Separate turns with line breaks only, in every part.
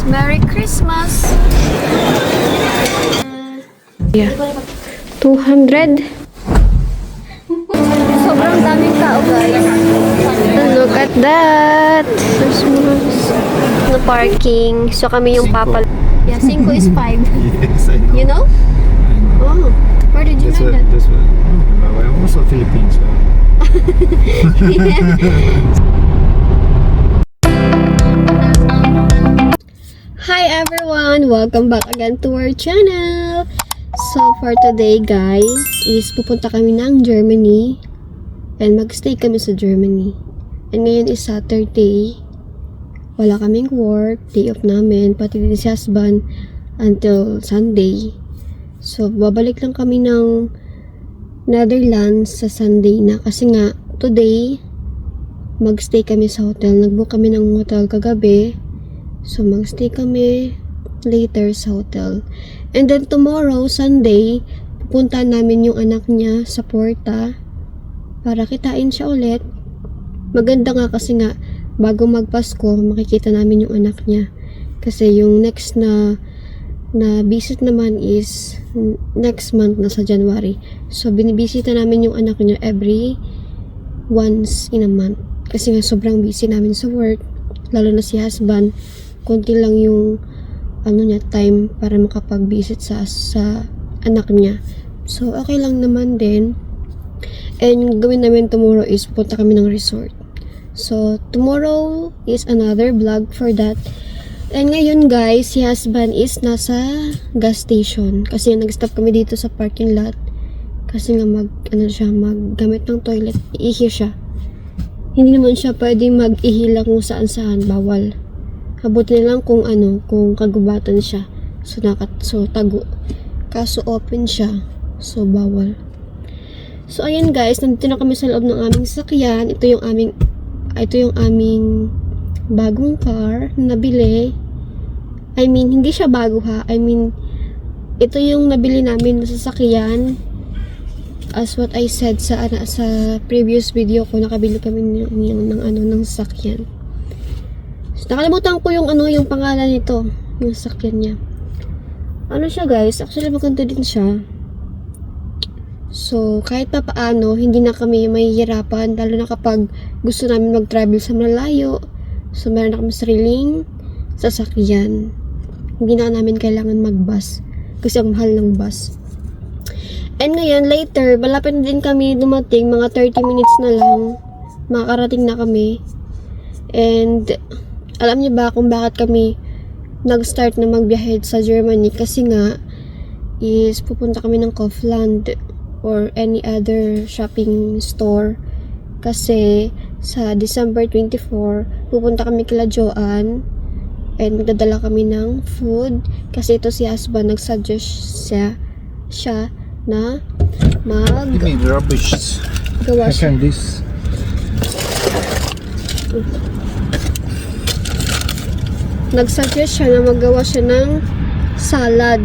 Merry Christmas! Yeah. 200. Sobrang daming tao, guys. Look at that! Christmas. No parking. So, kami yung papal. Yeah, 5 is 5.
Yes, I know.
You know?
I know.
Oh, where did you learn that?
That's what. I'm also Philippines. So.
Hi everyone! Welcome back again to our channel! So for today guys, is pupunta kami ng Germany and magstay kami sa Germany. And ngayon is Saturday. Wala kaming work, day off namin, pati din si husband until Sunday. So babalik lang kami ng Netherlands sa Sunday na kasi nga today magstay kami sa hotel. Nagbook kami ng hotel kagabi. So, magstay kami later sa hotel. And then, tomorrow, Sunday, pupunta namin yung anak niya sa Porta para kitain siya ulit. Maganda nga kasi nga, bago magpasko, makikita namin yung anak niya. Kasi yung next na visit naman is next month na sa January. So, binibisita namin yung anak niya every once in a month. Kasi nga, sobrang busy namin sa work. Lalo na si husband. Konti lang yung niya time para makapag-visit sa anak niya. So okay lang naman din. And gawin namin tomorrow is punta kami ng resort. So tomorrow is another vlog for that. And ngayon guys, si husband is nasa gas station kasi nag-stop kami dito sa parking lot kasi nga maggamit ng toilet, iihi siya. Hindi naman siya pwedeng mag-ihi lang kung saan-saan, bawal. Habuti na lang kung kung kagubatan siya. So tago. Kaso open siya. So bawal. So ayan guys, nandito na kami sa loob ng aming sasakyan. Ito yung aming bagong car na nabili. I mean, hindi siya bago ha. I mean, ito yung nabili namin na sasakyan. As what I said sa previous video ko, nakabili kami ng sasakyan. Nakalimutan ko yung pangalan nito, yung sakyan niya. Ano siya guys, actually maganda din siya. So, kahit pa paano, hindi na kami mahihirapan, lalo na kapag gusto namin mag-travel sa malayo. So, meron na kami sariling sasakyan. Hindi na namin kailangan mag-bus, kasi ang mahal ng bus. And ngayon, later, malapit na din kami dumating, mga 30 minutes na lang, makakarating na kami. And alam niyo ba kung bakit kami nag-start na magbiyahe sa Germany? Kasi nga, is pupunta kami ng Kaufland or any other shopping store. Kasi sa December 24, pupunta kami kila Joanne and magdadala kami ng food. Kasi ito si husband, nag-suggest siya na
You mean rubbish?
gawa siya.
This.
Nag-suggest siya na maggawa siya ng salad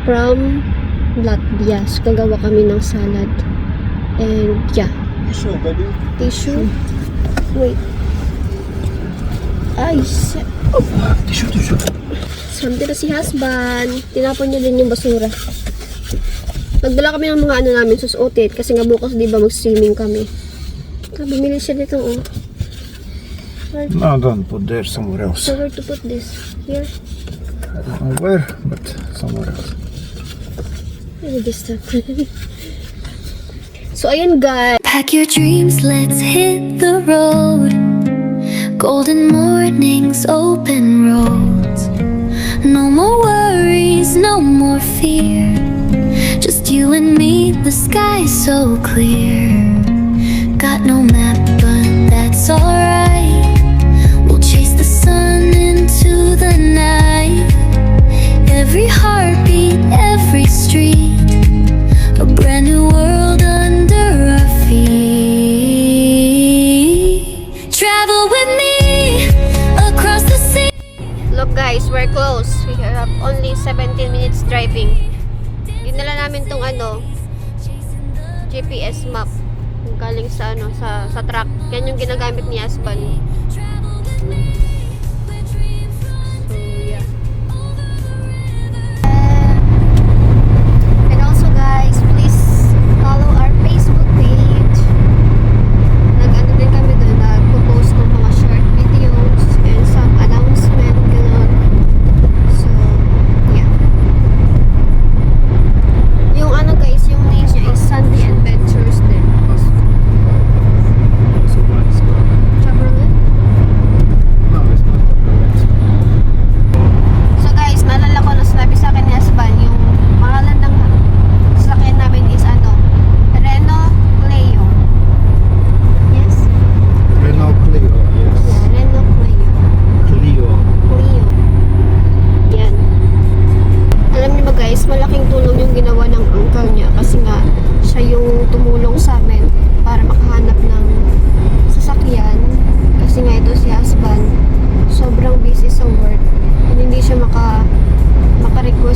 from Latvia. So, gagawa kami ng salad. And, yeah.
Tissue, baby.
Tissue. Wait. Ay,
Tissue.
Samti na si husband. Tinapon niya din yung basura. Nagdala kami ng mga namin, susuotin. Kasi nga bukas, di ba, mag-swimming kami. Bumili siya dito, oh.
No, don't put there, somewhere else.
So, where to put this? Here?
I don't know where, but somewhere else.
Maybe this time. So, ayun guys.
Pack your dreams, let's hit the road. Golden mornings, open roads. No more worries, no more fear. Just you and me, the sky's so clear. Got no map, but that's alright. We'll chase the sun into the night. Every heartbeat, every street, a brand new world under our feet. Travel with me across the sea.
Look guys, we're close. We have only 17 minutes driving. Dinala namin tong GPS map galing sa sa truck. Yan yung ginagamit ni husband.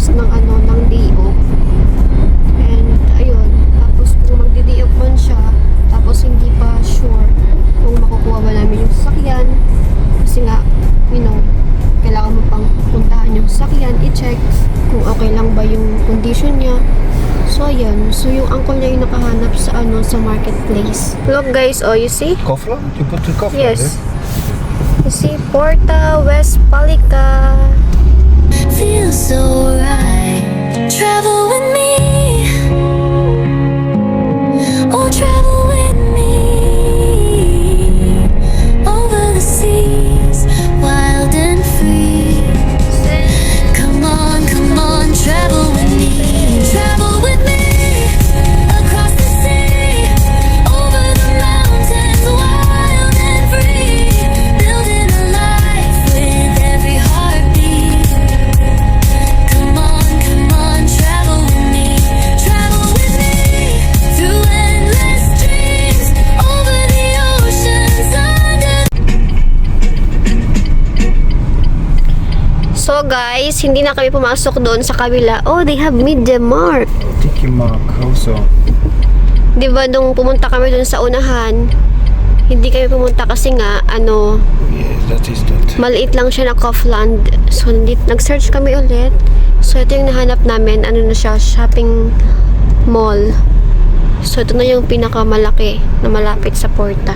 pagtatapos ng ng day off. And ayun, tapos kung magdi-day off man siya, tapos hindi pa sure kung makukuha ba namin yung sasakyan. Kasi nga, kailangan mo pang puntahan yung sasakyan, i-check kung okay lang ba yung condition niya. So ayan, so yung uncle niya yung nakahanap sa sa marketplace. Look guys, oh you see?
Kaufland? You put the Kaufland
Yes. You see, Porta Westfalica.
Feels so right. Travel with me. Oh, travel with me. Over the seas, wild and free. Come on, travel with me. Travel with me. Across the sea, over the mountains, wild and free. Building a life with every heartbeat. Come on, travel with me. Travel with me. Through endless dreams, over the oceans, under.
So guys, hindi na kami pumasok doon sa kabila. Oh, they have Media Markt.
Tiki Mark also.
Di ba nung pumunta kami doon sa unahan, hindi kami pumunta kasi nga,
Yes, that is that.
maliit lang siya na Kaufland. So, nag-search kami ulit. So, ito yung nahanap namin. Na siya, shopping mall. So, ito na yung pinakamalaki na malapit sa Porta.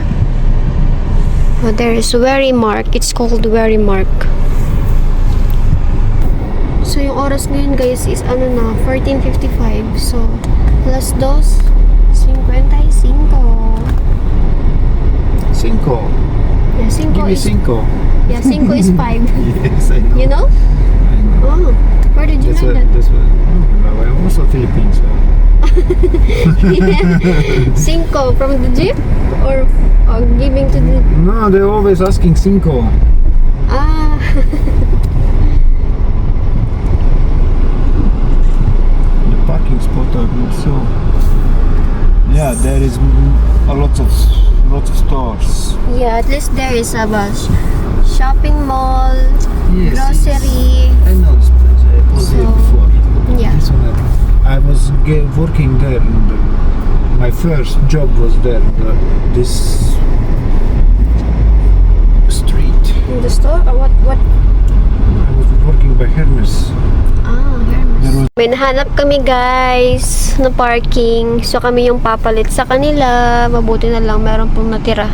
Oh, there is Verimark. It's called Verimark. So, yung oras ngayon guys is 14:55. So, plus 2:55.
Cinco.
Yeah, 5
Give me
is...
cinco.
Yeah, 5 is 5.
Yes, I know.
You know?
I know.
Oh, where did you
That's
learn
what,
that?
that's what. Oh, I'm also Philippine, so.
5 from the jeep? Or giving to the...
No, they're always asking cinco.
Ah.
The parking spot are good, so. Yeah, there is a lot of stores.
Yeah, at least there is a shopping mall,
Yes,
grocery.
I know this place. I was there
So,
before.
yeah.
This one, I was working there. My first job was there. This street.
In the store? Or what?
I was working by Hermes.
Ah, Hermes.
There was
May nahanap kami guys na parking. So kami yung papalit sa kanila. Mabuti na lang meron pong natira.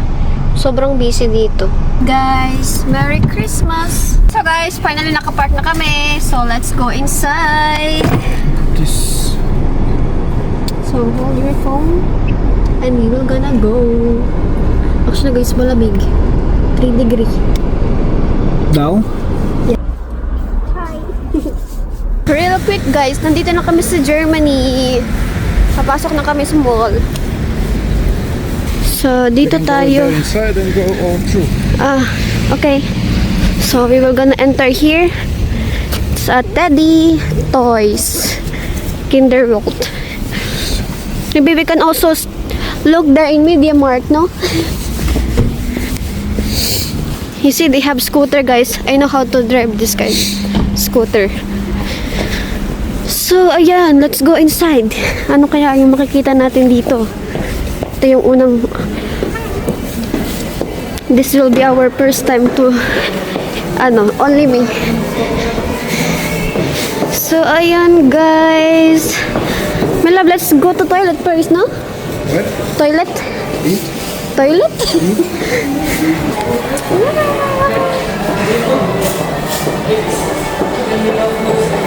Sobrang busy dito. Guys, Merry Christmas! So guys, finally nakapark na kami. So let's go inside.
this.
So hold your phone and we will gonna go. Actually guys, malamig. 3 degree.
Now?
Hi! Real quick guys, nandito na kami sa Germany. Papasok na kami sa mall. So, dito tayo.
Go inside and go all through.
Ah, okay. So, we will gonna enter here sa Teddy Toys Kinder World. Maybe we can also look there in Media Markt, no? You see, they have scooter, guys. I know how to drive this kind scooter. So, ayan, let's go inside. Ano kaya yung makikita natin dito? Ito yung unang... This will be our first time to... only me. So, ayan, guys. My love, let's go to toilet first, no?
What?
Toilet?
Eat?
Toilet?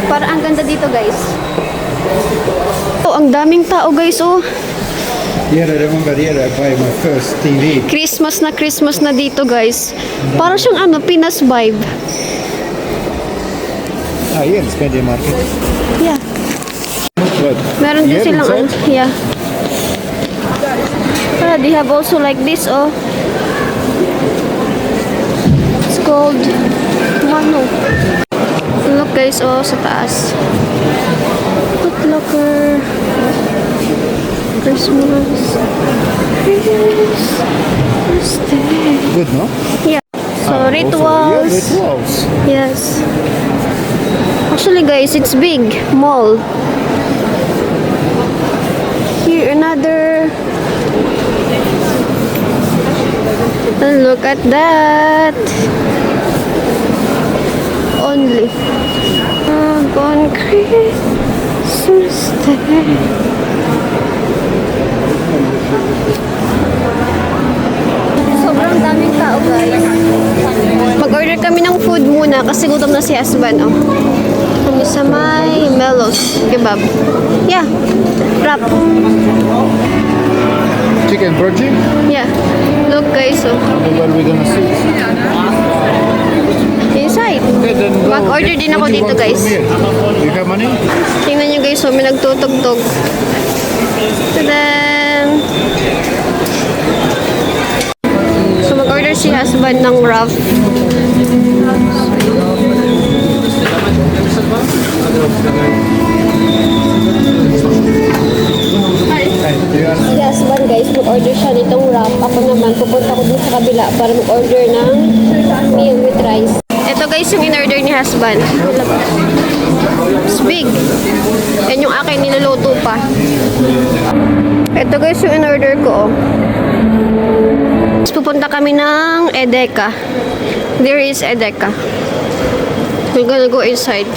Para ang ganda dito, guys. Oh, ang daming tao, guys, oh.
Yeah, I remember here I buy my first TV.
Christmas na dito, guys. Para siyang Pinas vibe.
Ah, here it's Media Market.
Yeah.
What?
Meron din
Here
silang
inside?
yeah. Ah, they have also like this, oh. It's called Mano. Look guys, oh, sa taas. Footlocker. Christmas. Birthday.
Good, no?
Yeah. So,
Ah, also, yeah,
rituals.
rituals.
Yes. Actually guys, it's big. Mall. Here, another. And look at that. Only. On Christmas Day. Sobrang daming tao guys. Mag-order kami ng food muna kasi gutom na si husband. Oh. Kami sa may Melos kebab. Yeah. Wrap.
Chicken burger?
Yeah. Look guys. Oh.
Where we gonna sit?
Inside.
Okay, then go.
Mag-order din ako
What do you
dito
want
guys.
from here? You have money?
Tingnan nyo guys. So may nagtutugtog. Tadan! So mag-order si husband ng wrap. Si husband guys, mag-order siya nitong wrap. Ako naman, pupunta ko dun sa kabila para mag-order ng meal with rice. Ito guys yung in-order ni husband. It's big. Yan yung akin, niluluto pa. Ito guys yung in-order ko. Oh. Pupunta kami ng Edeka. There is Edeka. We're gonna go inside.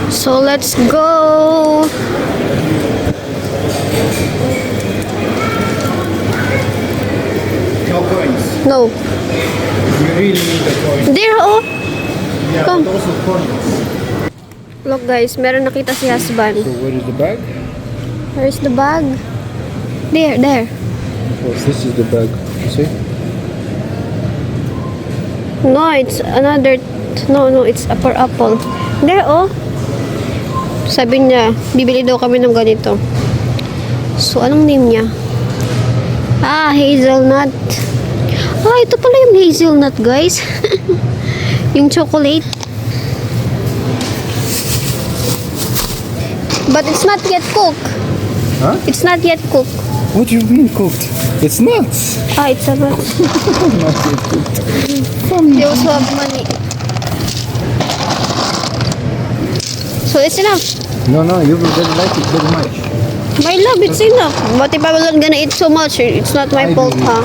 So let's go.
No coins.
No.
You really need the coins.
There, oh.
Yeah,
Come.
but also coins.
Look guys, meron nakita si husband.
So where is the bag?
Where's the bag? There, there.
Oh, this is the bag. You see?
No, it's another. No, it's upper apple. There, oh. Sabi niya, bibili daw kami ng ganito. So, anong name niya? Ah, hazelnut. Ah, ito pala yung hazelnut, guys. Yung chocolate. But it's not yet cooked.
Huh?
It's not yet cooked.
What do you mean cooked? It's nuts.
Ah, it's a nut.
Not yet cooked.
They also have money. So, it's enough.
No, you will really like it very much.
My love, it's enough. But if I wasn't gonna eat so much, it's not my
I
fault,
believe.
huh?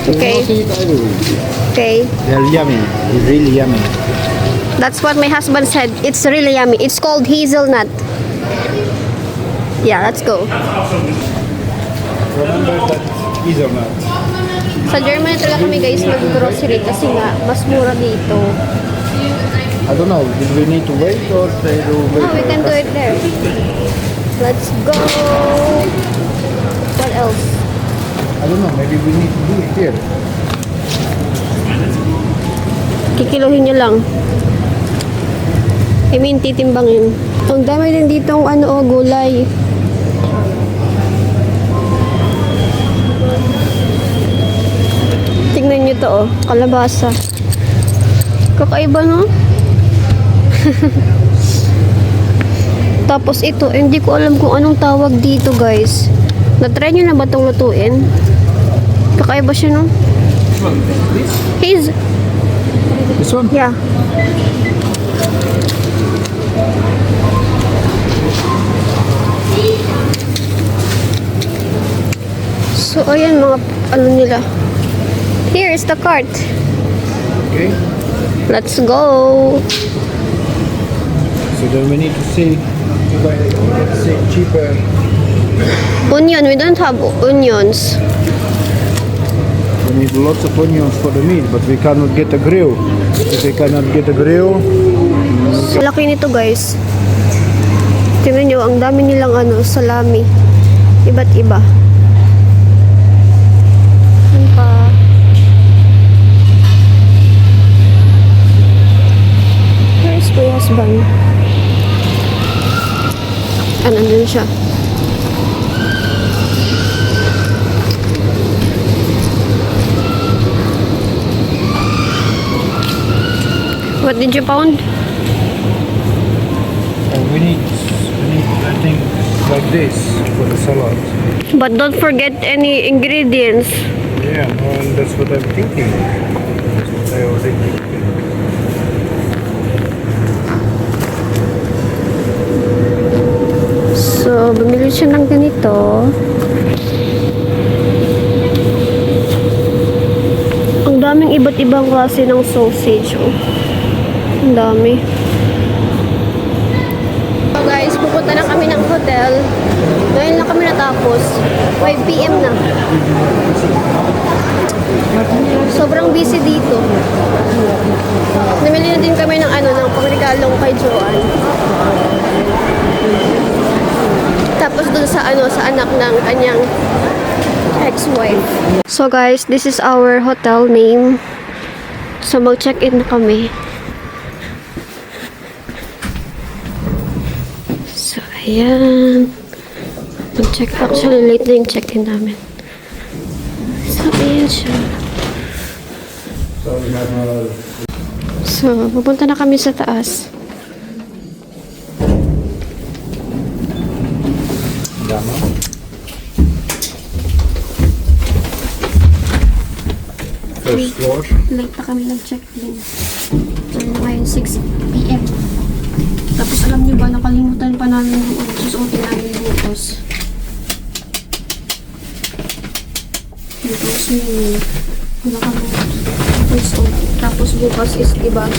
Okay.
Not eat, I will eat.
Okay.
They're yummy. They're really yummy.
That's what my husband said. It's really yummy. It's called hazelnut. Yeah, let's go.
Remember that hazelnut.
Sa Germany talaga kami guys mag-grocery kasi nga mas mura dito.
I don't know. Did we need to wait or they will wait?
No, we can do it there. Let's go. What else?
I don't know. Maybe we need to do it here.
Kikiluhin niyo lang. I mean, titimbangin. Ang dami din ditong gulay. Tingnan niyo to, oh. Kalabasa. Kakaiba, no? Tapos ito, hindi ko alam kung anong tawag dito, guys. Na-try nyo na ba itong lutuin? Kakaiba siya, no?
This one?
Yeah. So, ayan mga nila. Here is the cart.
Okay.
Let's go.
So then we need to see if I let's say cheaper.
Onion. We don't have onions.
We need lots of onions for the meat, but we cannot get a grill. If we cannot get a grill,
Laki nito, guys. Tingnan nyo, ang dami nilang salami. Iba't iba. Ano pa? Where's my husband? Nandun siya. What did you pound?
we need I think like this for the salad.
But don't forget any ingredients.
Yeah, no, and that's what I'm thinking. That's what I already thinking.
So, bumili siya ng ganito. Ang daming iba't ibang klase ng sausage. Oh. Ang dami. So guys, pupunta na kami ng hotel. Ngayon lang kami natapos. 5 PM na. Sobrang busy dito. Namili na din kami ng ng pangregalong kay Joanne. Tapos dun sa sa anak ng kanyang ex-wife. So guys, this is our hotel name. So mag-check-in na kami. So ayan. Actually late na yung check-in namin. So ayan siya. So pupunta na kami sa taas.
First floor.
Late na kami nag-check-in. Ano ngayon, 6 PM. Tapos alam niyo ba, nakalimutan pa namin yung susuotin namin yung butos. Butos yung wala kami susuot. Tapos bukas is, diba,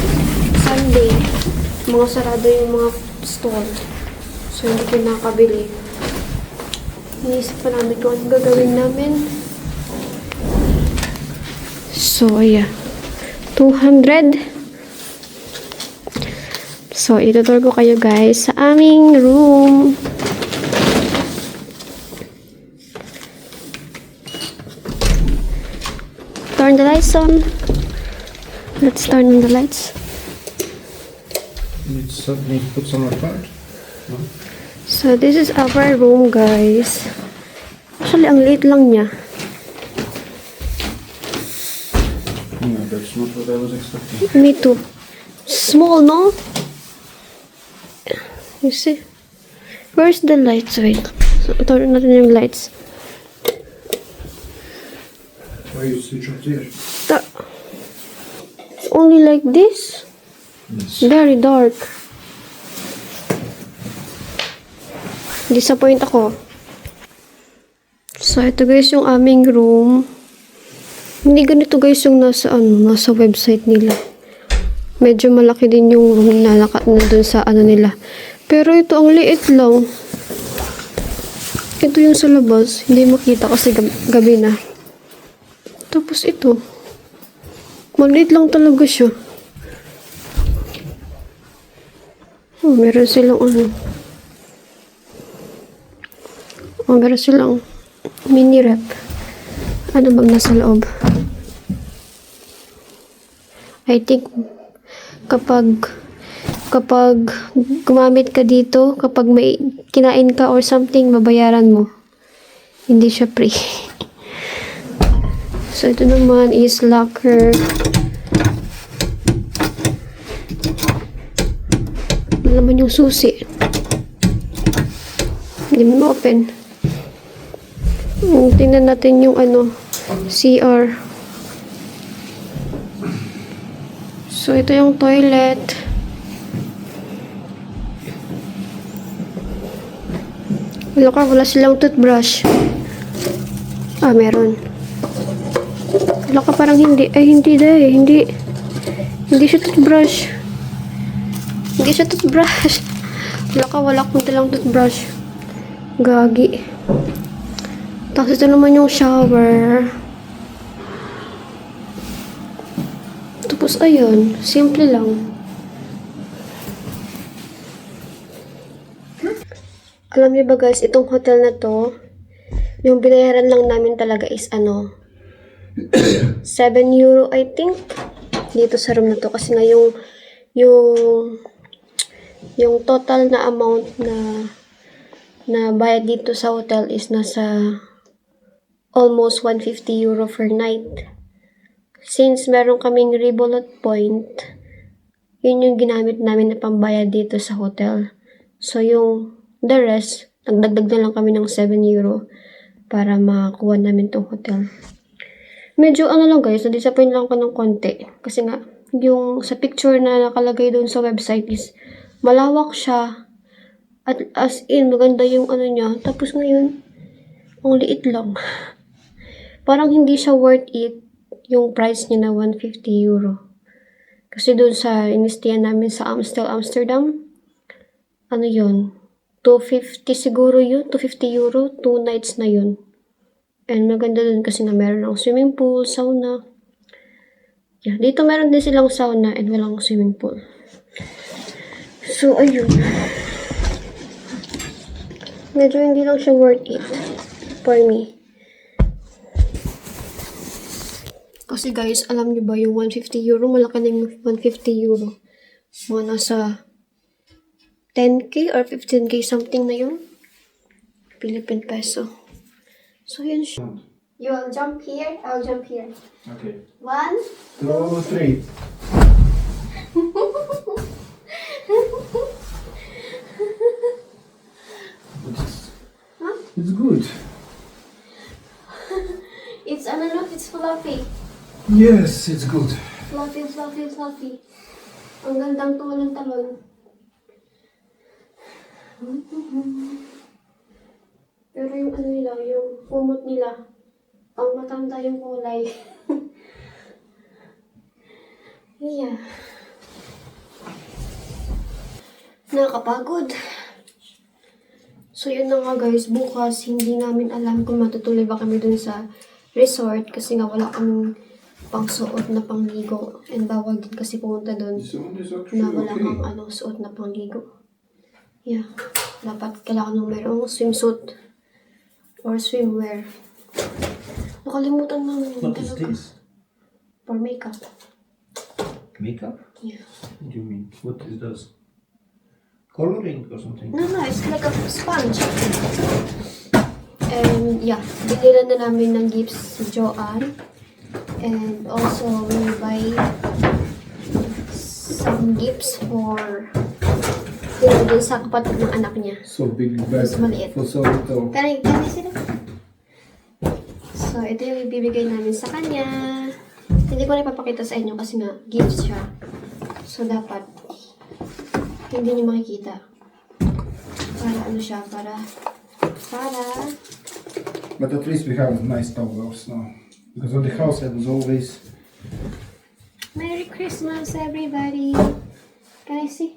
Sunday, mga sarado yung mga store. So, hindi ko nakabili. Iniisip pa namin kung ano gagawin namin. So, ayan. 200. So, itutur ko kayo guys sa aming room. Turn the lights on. Let's turn on the lights.
Need to put some apart. No?
So, this is our room guys. Actually, ang liit lang niya.
No, that's not what I was expecting.
Me too. Small, no? You see? Where's the lights? Wait. So, turn natin yung lights.
Why you switch off there?
It's only like this?
Yes.
Very dark. Disappoint ako. So, ito guys yung aming room. Hindi ganito guys yung nasa website nila. Medyo malaki din yung room na dun sa nila. Pero ito ang liit lang. Ito yung sa labas. Hindi makita kasi gabi na. Tapos ito. Maliit lang talaga siya. Meron silang meron silang mini rep. Ano bang nasa loob? I think kapag gumamit ka dito, kapag may kinain ka or something, babayaran mo. Hindi siya free. So, ito naman is locker. Ano naman yung susi? Hindi mo open. Tingnan natin yung CR. So, ito yung toilet. Wala silang toothbrush. Meron. Parang hindi. Hindi siya toothbrush. Hindi siya toothbrush. Wala kunti lang toothbrush. Gagi. Tapos ito naman yung shower. Tapos ayun, simple lang. Alam niyo ba guys, itong hotel na to, yung binayaran lang namin talaga is 7 euro I think dito sa room na to, kasi nga yung total na amount na bayad dito sa hotel is nasa almost 150 euro per night. Since meron kaming Revolut point, yun yung ginamit namin na pambayad dito sa hotel. So yung the rest, nagdagdag na lang kami ng 7 euro para makakuha namin tong hotel. Medyo ano lang guys, na-disappoint lang ko ng konti. Kasi nga, yung sa picture na nakalagay doon sa website is malawak siya. At as in, maganda yung ano niya. Tapos ngayon, ang liit lang. Parang hindi siya worth it yung price niya na 150 euro. Kasi doon sa inistiyan namin sa Amsterdam, ano yun? 250 siguro yun. 250 euro. 2 nights na yun. And maganda dun kasi na meron ng swimming pool, sauna. Yeah, dito meron din silang sauna and walang swimming pool. So, ayun. Medyo hindi lang siya worth it for me. Kasi guys, alam niyo ba yung 150 euro? Malaki na yung 150 euro. Mga nasa 10k or 15k something na yun. Philippine peso. So, yun siya. You'll jump here, I'll jump here.
Okay.
1,
2, 3. It's good.
It's, ano look, it's fluffy.
Yes, it's good.
Fluffy, fluffy, fluffy. Ang gandang talon-talon. Pero yung ano nila, yung kumot nila, ang matanda yung kulay. Yeah. Nakakapagod. So, yun na nga guys. Bukas, hindi namin alam kung matutuloy ba kami dun sa resort kasi nga wala kaming pangsuot na pangligo. And bawal din kasi pumunta dun
This one is actually
na wala
okay.
kang suot na pangligo. Yeah. Dapat kailangan nung mayroong swimsuit or swimwear. Nakalimutan namin yun
What is
talaga.
this?
For makeup.
Makeup?
Yeah.
What do you mean? What is this? Coloring or something?
No, it's like a sponge. And yeah, binila na namin ng gifts si Joanne. And also, we buy some gifts for din sa kapatid ng anak niya.
So big bag
Mas maliit.
for so little.
Can I sila? So, ito yung ibibigay namin sa kanya. Hindi ko na ipapakita sa inyo kasi nga, gifts siya. So, dapat hindi niyo makikita. Para ano siya, para
But at least we have nice towels now. Because on the house I was always...
Merry Christmas, everybody! Can I see?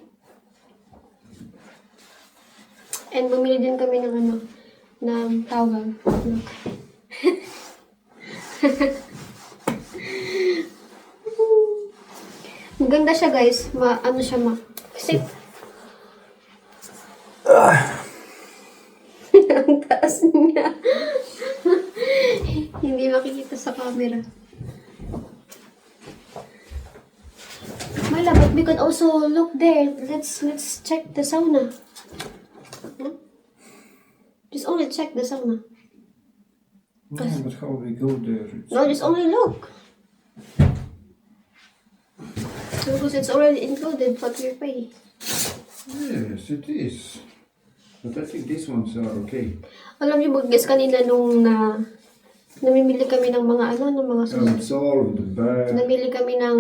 And bumili din kami ng ano, ng towel. Look. Maganda siya guys. Ano siya kasi ang taas niya. Hindi makikita sa camera. Mala, but we can also look there. Let's check the sauna. Huh? Just only check the sauna.
Yeah, but how we go there? It's...
No, just only look. Because it's already included what you're paying.
Yes, it is. But I think these ones are okay.
Alam niyo, guys, kanina nung namimili kami ng mga ng mga
It's all in the bag.
namili kami ng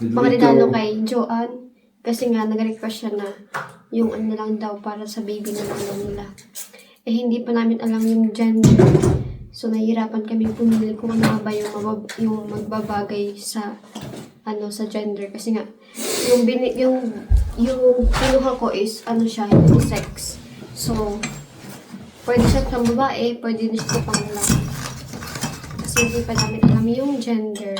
The
mga regalo
little...
kay Joanne. Kasi nga, nag-request siya na yung ano lang daw para sa baby na lang nila. Eh, hindi pa namin alam yung gender. So, nahihirapan kami pumili kung ano ba yung magbabagay sa sa gender. Kasi nga, yung kinuha ko is, siya, yung sex. So, pwede siya pang babae, pwede na siya pang lalaki. Kasi hindi pa namin alam yung gender.